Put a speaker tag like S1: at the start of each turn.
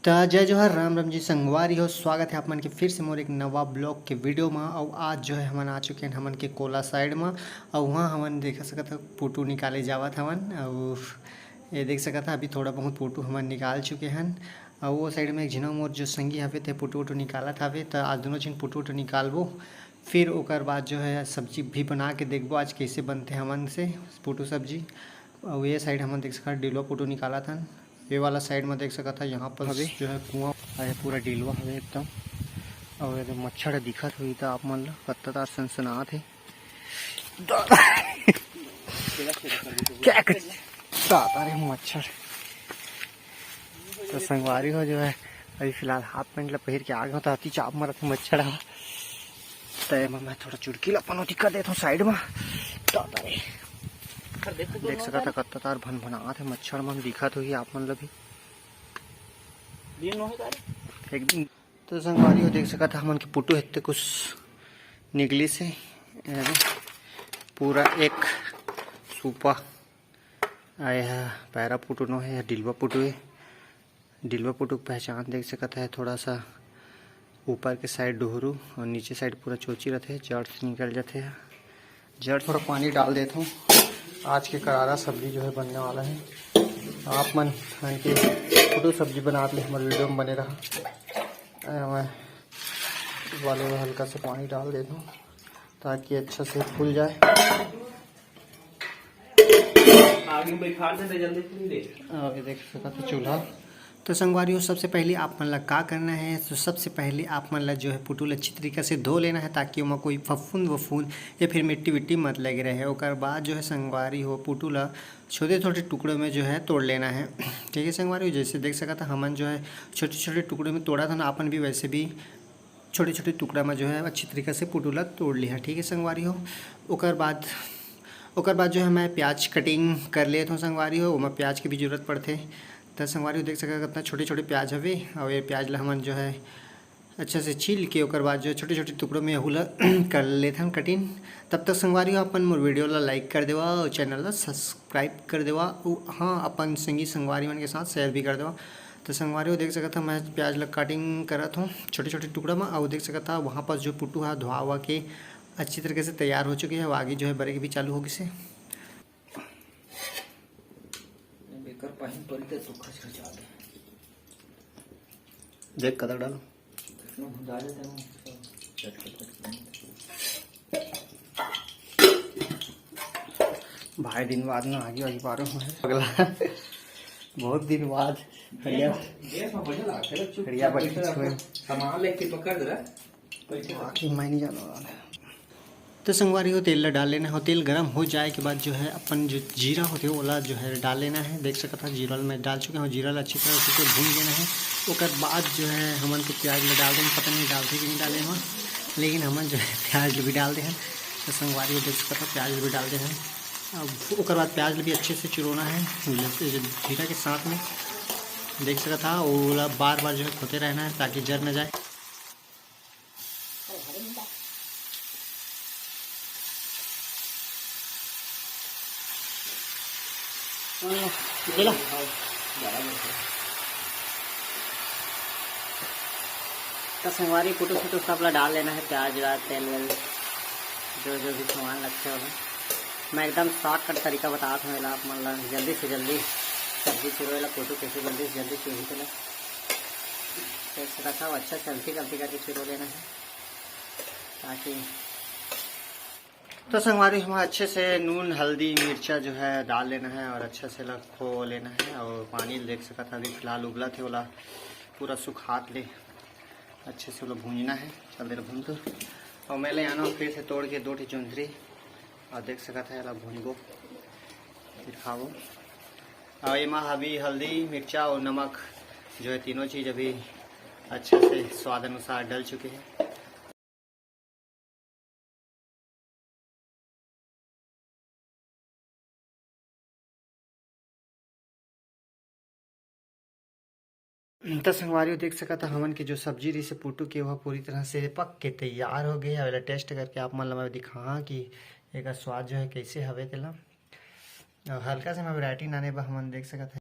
S1: तो जय जोहर राम राम जी संगवारी हो। स्वागत है आप मन के फिर से मोर एक नवा ब्लॉग के वीडियो में। और आज जो है हमन आ चुके हैं हमन के कोला साइड में। और वहाँ हमन देख सकत है फोटो निकाले जावत हवन। और ये देख सकत है अभी थोड़ा बहुत फोटो हमन निकाल चुके हैं। और वो साइड में एक झिनो मोर जो संगी हवे ते फोटो वोटो निकालत हवे। तो आज दोनों झिन फोटो वोटो निकालबो, फिर ओकर बाद जो है सब्जी भी बना के देखबो आज कैसे बनते हमन से फोटो सब्जी। और ये साइड हमन देख सकते डिलवा फोटो निकाला था। ये वाला साइड में देख सकता है यहाँ पर जो है कुआं है पूरा डिलवा है एकदम। और एकदम मच्छर दिखत हुई तो आप मन कत्ता सनसनात है क्या रे मच्छर। तो संगवारी हो जो है अभी फिलहाल हाफ पैंट ला पहिर के आ गया था अति चाप मरत मच्छर है। तो मैं थोड़ा चुड़की ला अपन कर देता हूँ साइड में। देख सकता कत्ता तार भन भनात है मच्छर मन दिखत हुई आप मन भी एकदम। तो संगवारी हो देख सकता हमन के पुटू हेते कुछ निकली से पूरा एक सूपा आया है पैरा पुटू नो है डिलवा पुटू है। डिलवा पुटू की पहचान देख सकता है थोड़ा सा ऊपर के साइड डोहरू और नीचे साइड पूरा चोची रहते है जड़ से निकल जाते हैं। जड़ थोड़ा पानी डाल देता हूँ। आज के करारा सब्जी जो है बनने वाला है। आप मन के फोटो सब्जी बना ले हमारे वीडियो में बने रहा। मैं वाले में हल्का से पानी डाल देता हूँ ताकि अच्छा से फूल जाए। आगे देख सकते चूल्हा। तो संगवारियों सबसे पहले आप मन ला का करना है, तो सबसे पहले आप मन ला जो है पुटुल अच्छी तरीके से धो लेना है ताकि वहाँ कोई फफूंद वफूंद या फिर मिट्टी विट्टी मत लगे रहे। और बाद जो है संगवारी हो पुटुला छोटे छोटे टुकड़ों में जो है तोड़ लेना है। ठीक है संगवारी, जैसे देख सका था हमन जो है छोटे छोटे टुकड़ों में तोड़ा था ना, अपन भी वैसे भी छोटे छोटे टुकड़ा में जो है अच्छी तरीके से पुटुला तोड़ लिया। ठीक है संगवारी हो। ओकर बाद जो है मैं प्याज कटिंग कर लेता हूँ संगवारी हो। मैं प्याज की भी जरूरत पड़ते। तो संगवारी देख सका कितना छोटे छोटे प्याज हवे। और ये प्याज ला हमन जो है अच्छा से छील के ओकर बाद जो है छोटे छोटे टुकड़ों में हुला कर लेते हैं कटिंग। तब तक संगवारी हो अपन मोर वीडियो ला लाइक कर देवा और चैनल ला सब्सक्राइब कर देवा। हाँ अपन संगी संगवारी मन के साथ शेयर भी कर देवा। तो संगवारी हो देख सकता मैं प्याज ला कटिंग करत हूँ छोटे छोटे टुकड़ा में। और देख सकता वहाँ पर जो पुटू है धोआ हुआ के अच्छी तरीके से तैयार हो चुकी है। आगे जो है बरेक भी चालू होगी से देख कदर डालो भाई दिन बाद ना आगे वाली पारो अगला बहुत दिन बाद सामान लेके पकड़ दे रहा मैं नहीं जाना वाला है। तो संगवारी हो तेल डाल लेना हो। तेल गरम हो जाए के बाद जो है अपन जो जीरा होते है ओला जो है डाल लेना है। देख सकता जीरा मैं डाल चुके हूँ। जीरा अच्छी तरह से भून लेना है। उसके बाद जो है हमन को प्याज में डाल दें। पता नहीं डालते कि नहीं डाले वहाँ, लेकिन हमन जो है प्याज भी डाल दे हैं। तो संगवारी हो देख सकता प्याज भी डाल दे हैं। अब उसके बाद प्याज भी अच्छे से चुरोना है जीरा के साथ में। देख सकता ओला बार बार जो है खोते रहना है ताकि जर न जाए। तो संगवारी फोटो फोटो सब ला डाल लेना है। प्याज तेल वेल जो जो भी सामान लगते होगा। मैं एकदम शॉर्टकट तरीका बताता हूँ आप मन ला जल्दी से जल्दी सब्जी चिरोए ला फोटो कैसे जल्दी से जल्दी चिरो के रखा हो। अच्छा चलती करके चिरो लेना है ताकि। तो संगवारी हमें अच्छे से नून हल्दी मिर्चा जो है डाल लेना है और अच्छा से खो लेना है। और पानी देख सका था अभी फिलहाल उबला थे वाला पूरा सुखात ले अच्छे से वाला भूंजना है। चल दे भून दो। और मैं ले आना फिर से तोड़ के 2 चुंदरी और देख सका था यार भूनबो फिर खाओ। और ये अभी हल्दी मिर्चा और नमक जो है तीनों चीज़ अभी अच्छे से स्वाद अनुसार डल चुके हैं। तो संगवारी देख सका था हमन के जो सब्जी रही से पुटू के वह पूरी तरह से पक के तैयार हो गए। और टेस्ट करके आप मन ला दिखा कि एक स्वाद जो है कैसे हवे तेला। और हल्का से मैं वैरायटी नाने बा हमन देख सकत है।